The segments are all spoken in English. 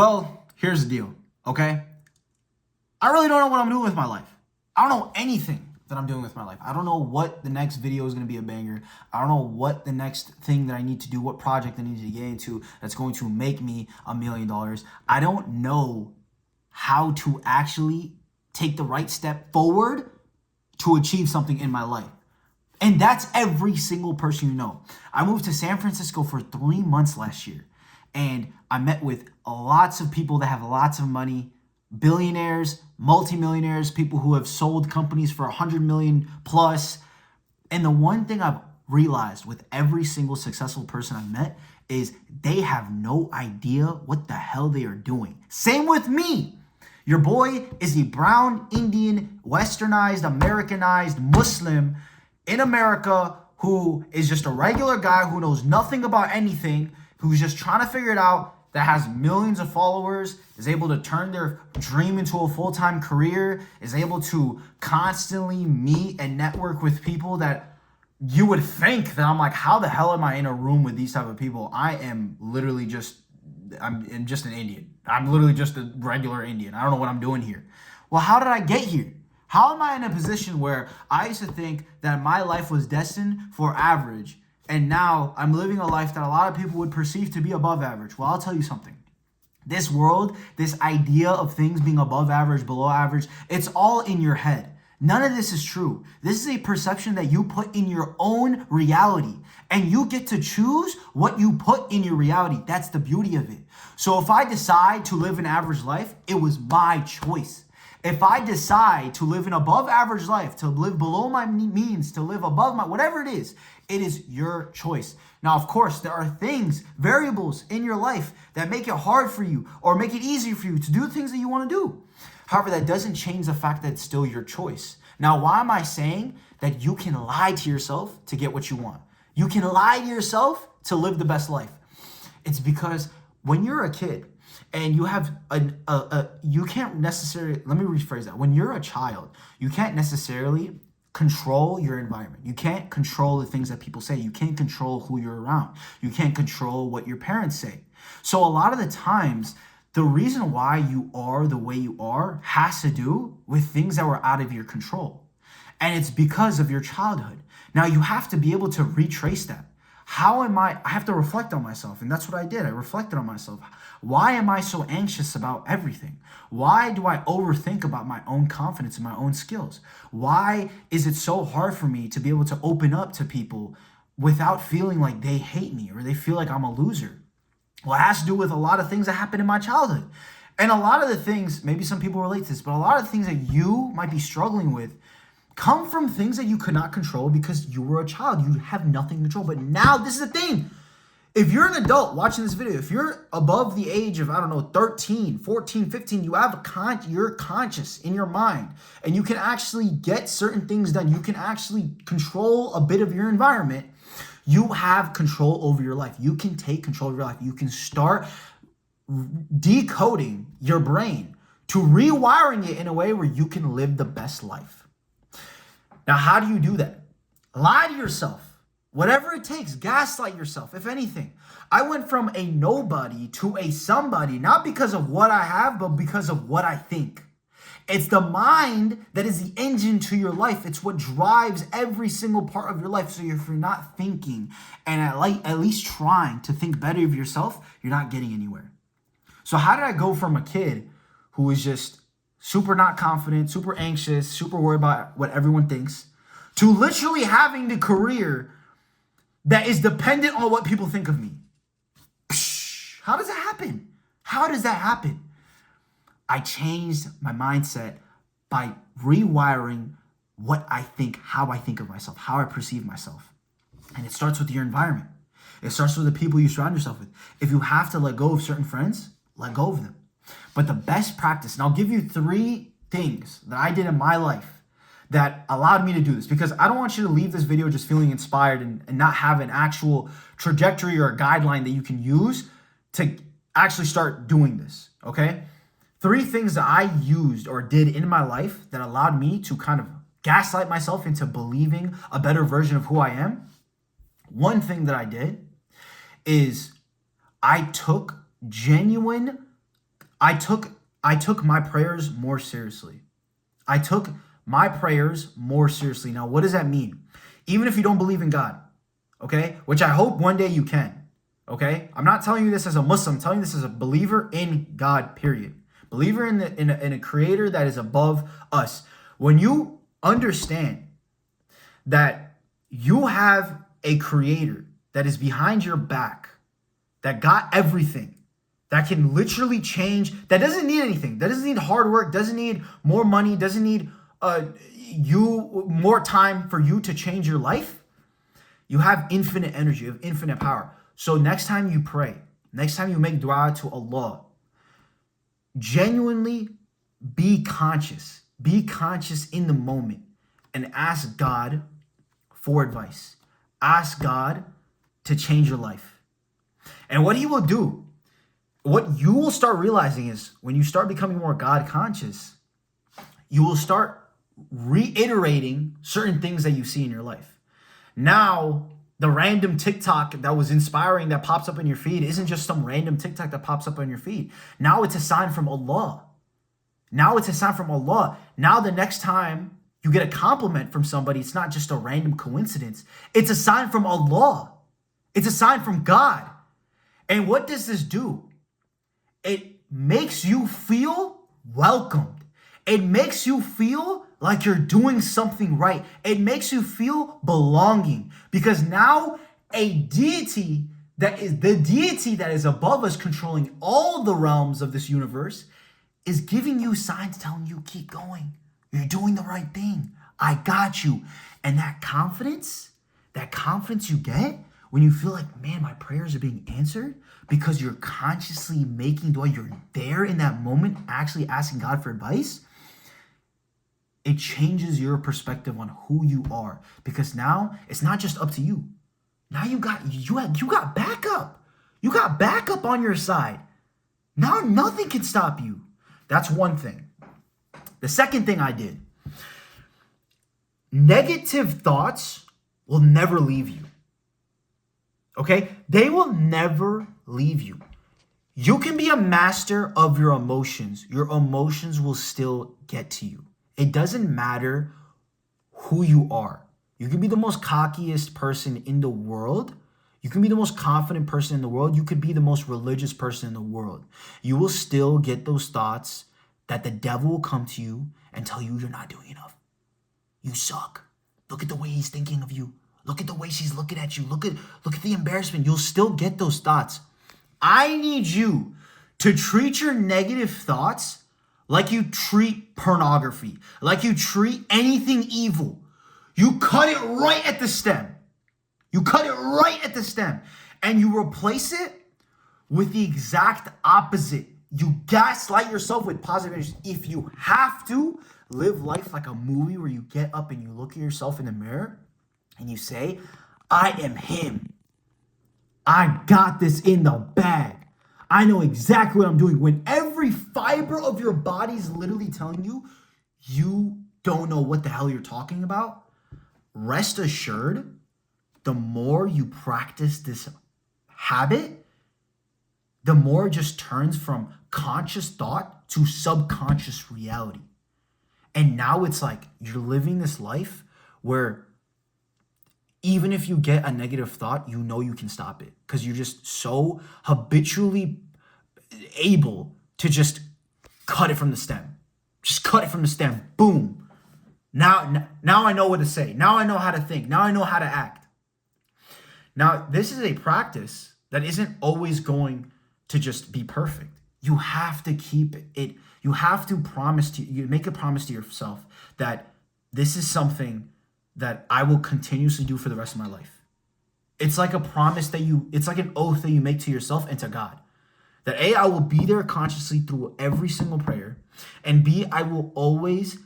Well, here's the deal, okay? I really don't know what I'm doing with my life. I don't know anything that I'm doing with my life. I don't know what the next video is going to be a banger. I don't know what the next thing that I need to do, what project I need to get into that's going to make me $1 million. I don't know how to actually take the right step forward to achieve something in my life. And that's every single person you know. I moved to San Francisco for 3 months last year, and I met with lots of people that have lots of money, billionaires, multimillionaires, people who have sold companies for 100 million plus. And the one thing I've realized with every single successful person I've met is they have no idea what the hell they are doing. Same with me. Your boy is a brown, Indian, westernized, Americanized Muslim in America who is just a regular guy who knows nothing about anything, who's just trying to figure it out, that has millions of followers, is able to turn their dream into a full-time career, is able to constantly meet and network with people that you would think that I'm like, how the hell am I in a room with these type of people? I'm just an Indian. I'm literally just a regular Indian. I don't know what I'm doing here. Well, how did I get here? How am I in a position where I used to think that my life was destined for average, and now I'm living a life that a lot of people would perceive to be above average? Well, I'll tell you something. This world, this idea of things being above average, below average, it's all in your head. None of this is true. This is a perception that you put in your own reality, and you get to choose what you put in your reality. That's the beauty of it. So if I decide to live an average life, it was my choice. If I decide to live an above average life, to live below my means, to live above my, whatever it is your choice. Now, of course, there are things, variables in your life that make it hard for you or make it easy for you to do things that you want to do. However, that doesn't change the fact that it's still your choice. Now, why am I saying that you can lie to yourself to get what you want? You can lie to yourself to live the best life. It's because when you're a kid, and you have you can't necessarily, let me rephrase that. When you're a child, you can't necessarily control your environment. You can't control the things that people say. You can't control who you're around. You can't control what your parents say. So a lot of the times, the reason why you are the way you are has to do with things that were out of your control. And it's because of your childhood. Now you have to be able to retrace that. I have to reflect on myself. And that's what I did. I reflected on myself. Why am I so anxious about everything? Why do I overthink about my own confidence and my own skills? Why is it so hard for me to be able to open up to people without feeling like they hate me or they feel like I'm a loser? Well, it has to do with a lot of things that happened in my childhood. And a lot of the things, maybe some people relate to this, but a lot of the things that you might be struggling with come from things that you could not control because you were a child. You have nothing to control. But now this is the thing. If you're an adult watching this video, if you're above the age of, 13, 14, 15, you're conscious in your mind and you can actually get certain things done. You can actually control a bit of your environment. You have control over your life. You can take control of your life. You can start decoding your brain to rewiring it in a way where you can live the best life. Now, how do you do that? Lie to yourself. Whatever it takes, gaslight yourself, if anything. I went from a nobody to a somebody, not because of what I have, but because of what I think. It's the mind that is the engine to your life. It's what drives every single part of your life. So if you're not thinking and at least trying to think better of yourself, you're not getting anywhere. So how did I go from a kid who was just super not confident, super anxious, super worried about what everyone thinks, to literally having the career that is dependent on what people think of me? How does that happen? How does that happen? I changed my mindset by rewiring what I think, how I think of myself, how I perceive myself. And it starts with your environment. It starts with the people you surround yourself with. If you have to let go of certain friends, let go of them. But the best practice, and I'll give you 3 things that I did in my life that allowed me to do this, because I don't want you to leave this video just feeling inspired and not have an actual trajectory or a guideline that you can use to actually start doing this, okay? 3 things that I used or did in my life that allowed me to kind of gaslight myself into believing a better version of who I am. One thing that I did is I took genuine I took my prayers more seriously. I took my prayers more seriously. Now, what does that mean? Even if you don't believe in God, okay? Which I hope one day you can, okay? I'm not telling you this as a Muslim. I'm telling you this as a believer in God, period. Believer in a creator that is above us. When you understand that you have a creator that is behind your back, that got everything, that can literally change, that doesn't need anything, that doesn't need hard work, doesn't need more money, doesn't need you more time for you to change your life. You have infinite energy, you have infinite power. So next time you pray, next time you make dua to Allah, genuinely be conscious in the moment and ask God for advice. Ask God to change your life. And what he will do, what you will start realizing is when you start becoming more God conscious, you will start reiterating certain things that you see in your life. Now, the random TikTok that was inspiring that pops up in your feed isn't just some random TikTok that pops up on your feed. Now it's a sign from Allah. Now it's a sign from Allah. Now the next time you get a compliment from somebody, it's not just a random coincidence. It's a sign from Allah. It's a sign from God. And what does this do? It makes you feel welcomed. It makes you feel like you're doing something right. It makes you feel belonging, because now a deity that is above us, controlling all the realms of this universe, is giving you signs telling you, keep going. You're doing the right thing. I got you. And that confidence you get when you feel like, man, my prayers are being answered, because you're consciously making dua, you're there in that moment, actually asking God for advice. It changes your perspective on who you are, because now it's not just up to you. Now you got backup. You got backup on your side. Now nothing can stop you. That's one thing. The second thing I did, negative thoughts will never leave you. Okay? They will never leave you. You can be a master of your emotions. Your emotions will still get to you. It doesn't matter who you are. You can be the most cockiest person in the world. You can be the most confident person in the world. You could be the most religious person in the world. You will still get those thoughts that the devil will come to you and tell you you're not doing enough. You suck. Look at the way he's thinking of you. Look at the way she's looking at you. Look at the embarrassment. You'll still get those thoughts. I need you to treat your negative thoughts like you treat pornography, like you treat anything evil. You cut it right at the stem. You cut it right at the stem. And you replace it with the exact opposite. You gaslight yourself with positive energy. If you have to, live life like a movie where you get up and you look at yourself in the mirror and you say, I am him. I got this in the bag. I know exactly what I'm doing. When every fiber of your body is literally telling you, you don't know what the hell you're talking about, rest assured, the more you practice this habit, the more it just turns from conscious thought to subconscious reality. And now it's like you're living this life where even if you get a negative thought, you know you can stop it, because you're just so habitually able to just cut it from the stem. Just cut it from the stem. Boom. Now I know what to say. Now I know how to think. Now I know how to act. Now, this is a practice that isn't always going to just be perfect. You have to keep it. You have to you make a promise to yourself that this is something that I will continuously do for the rest of my life. It's like a promise it's like an oath that you make to yourself and to God. That A, I will be there consciously through every single prayer. And B, I will always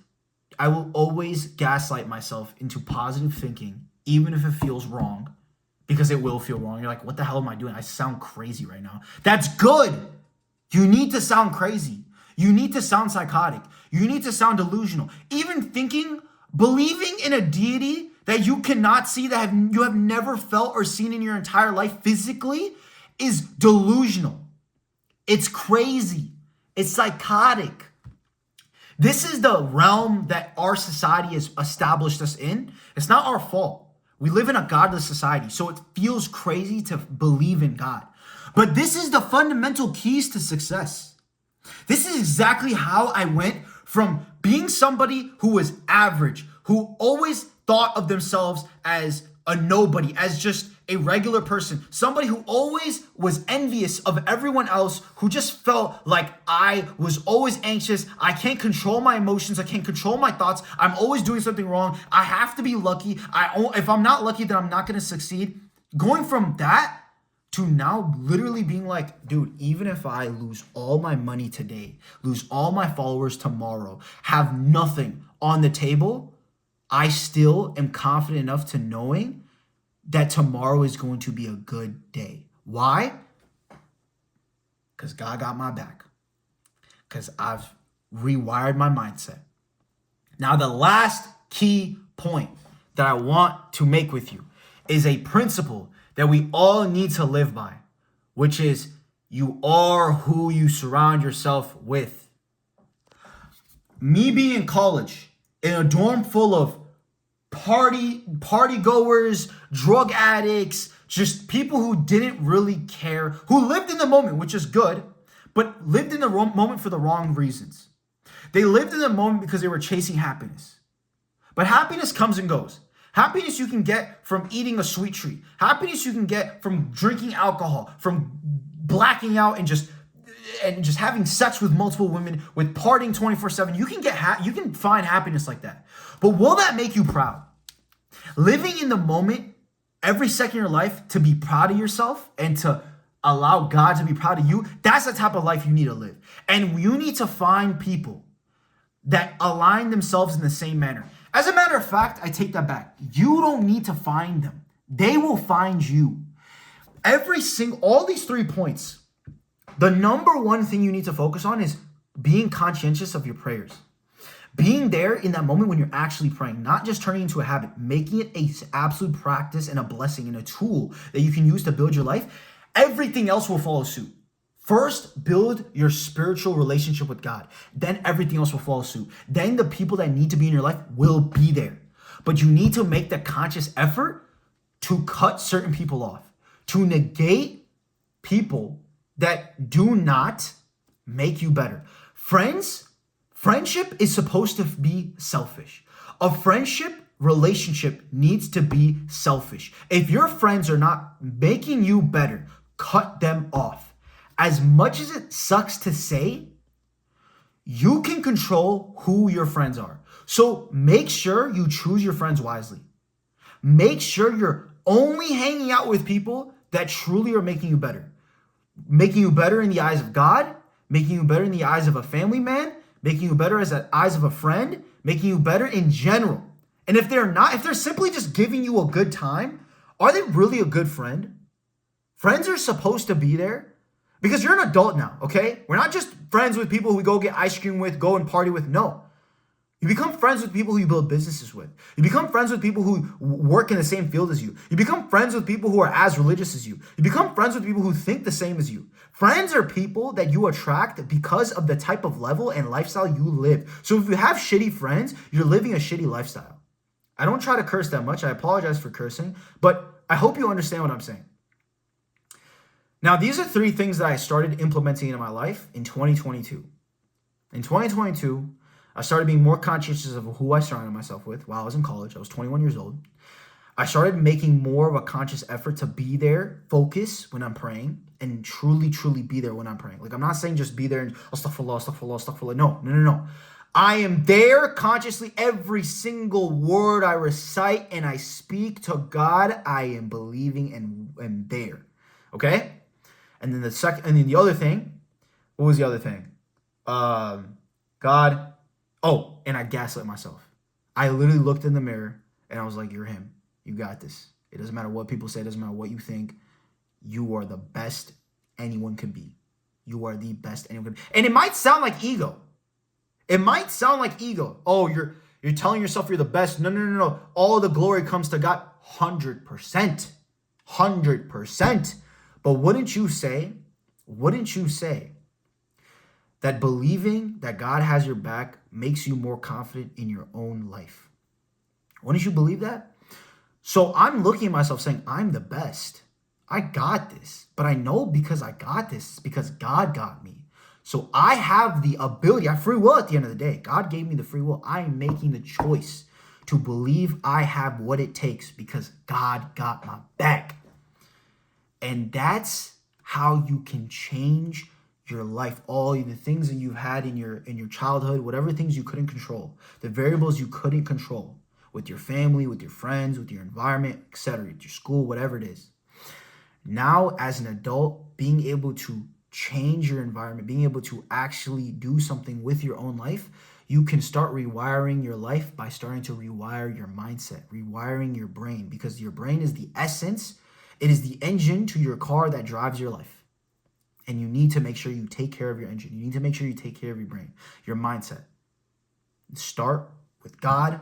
gaslight myself into positive thinking, even if it feels wrong, because it will feel wrong. You're like, what the hell am I doing? I sound crazy right now. That's good. You need to sound crazy. You need to sound psychotic. You need to sound delusional. Even believing in a deity that you cannot see, that you have never felt or seen in your entire life physically, is delusional. It's crazy. It's psychotic. This is the realm that our society has established us in. It's not our fault. We live in a godless society, so it feels crazy to believe in God. But this is the fundamental keys to success. This is exactly how I went from being somebody who was average, who always thought of themselves as a nobody, as just a regular person, somebody who always was envious of everyone else, who just felt like I was always anxious. I can't control my emotions. I can't control my thoughts. I'm always doing something wrong. I have to be lucky. If I'm not lucky, then I'm not going to succeed. Going from that to now literally being like, dude, even if I lose all my money today, lose all my followers tomorrow, have nothing on the table, I still am confident enough to knowing that tomorrow is going to be a good day. Why? Because God got my back. Because I've rewired my mindset. Now, the last key point that I want to make with you is a principle that we all need to live by, which is you are who you surround yourself with. Me being in college, in a dorm full of party goers, drug addicts, just people who didn't really care, who lived in the moment, which is good, but lived in the moment for the wrong reasons. They lived in the moment because they were chasing happiness. But happiness comes and goes. Happiness you can get from eating a sweet treat. Happiness you can get from drinking alcohol, from blacking out and just having sex with multiple women, with partying 24/7. You can find happiness like that. But will that make you proud? Living in the moment every second of your life to be proud of yourself and to allow God to be proud of you, that's the type of life you need to live. And you need to find people that align themselves in the same manner. As a matter of fact, I take that back. You don't need to find them. They will find you. All these 3 points, the number one thing you need to focus on is being conscientious of your prayers. Being there in that moment when you're actually praying, not just turning into a habit, making it an absolute practice and a blessing and a tool that you can use to build your life. Everything else will follow suit. First, build your spiritual relationship with God. Then everything else will follow suit. Then the people that need to be in your life will be there. But you need to make the conscious effort to cut certain people off, to negate people that do not make you better. Friendship is supposed to be selfish. A friendship relationship needs to be selfish. If your friends are not making you better, cut them off. As much as it sucks to say, you can control who your friends are. So make sure you choose your friends wisely. Make sure you're only hanging out with people that truly are making you better. Making you better in the eyes of God, making you better in the eyes of a family man, making you better as the eyes of a friend, making you better in general. And if they're simply just giving you a good time, are they really a good friend? Friends are supposed to be there because you're an adult now, okay? We're not just friends with people who we go get ice cream with, go and party with. No. You become friends with people who you build businesses with. You become friends with people who work in the same field as you. You become friends with people who are as religious as you. You become friends with people who think the same as you. Friends are people that you attract because of the type of level and lifestyle you live. So if you have shitty friends, you're living a shitty lifestyle. I don't try to curse that much. I apologize for cursing, but I hope you understand what I'm saying. Now, these are 3 things that I started implementing in my life in 2022. In 2022, I started being more conscious of who I surrounded myself with while I was in college. I was 21 years old. I started making more of a conscious effort to be there, focus when I'm praying, and truly, truly be there when I'm praying. Like, I'm not saying just be there and astaghfirullah, astaghfirullah, astaghfirullah. No. I am there consciously. Every single word I recite and I speak to God, I am believing and am there. Okay? And then the other thing, what was the other thing? God. Oh, and I gaslit myself. I literally looked in the mirror and I was like, you're him. You got this. It doesn't matter what people say. It doesn't matter what you think. You are the best anyone can be. You are the best anyone can be. And it might sound like ego. Oh, you're telling yourself you're the best. No. All the glory comes to God. 100%. 100%. But wouldn't you say that believing that God has your back makes you more confident in your own life. Wouldn't you believe that? So I'm looking at myself saying, I'm the best. I got this. But I know because I got this, it's because God got me. So I have the ability, I have free will at the end of the day. God gave me the free will. I am making the choice to believe I have what it takes because God got my back. And that's how you can change your life. All the things that you've had in your childhood, whatever things you couldn't control, the variables you couldn't control with your family, with your friends, with your environment, etc., with your school, whatever it is. Now, as an adult, being able to change your environment, being able to actually do something with your own life, you can start rewiring your life by starting to rewire your mindset, rewiring your brain, because your brain is the essence. It is the engine to your car that drives your life. And you need to make sure you take care of your engine. You need to make sure you take care of your brain, your mindset. Start with God,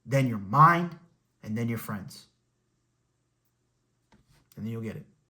then your mind, and then your friends. And then you'll get it.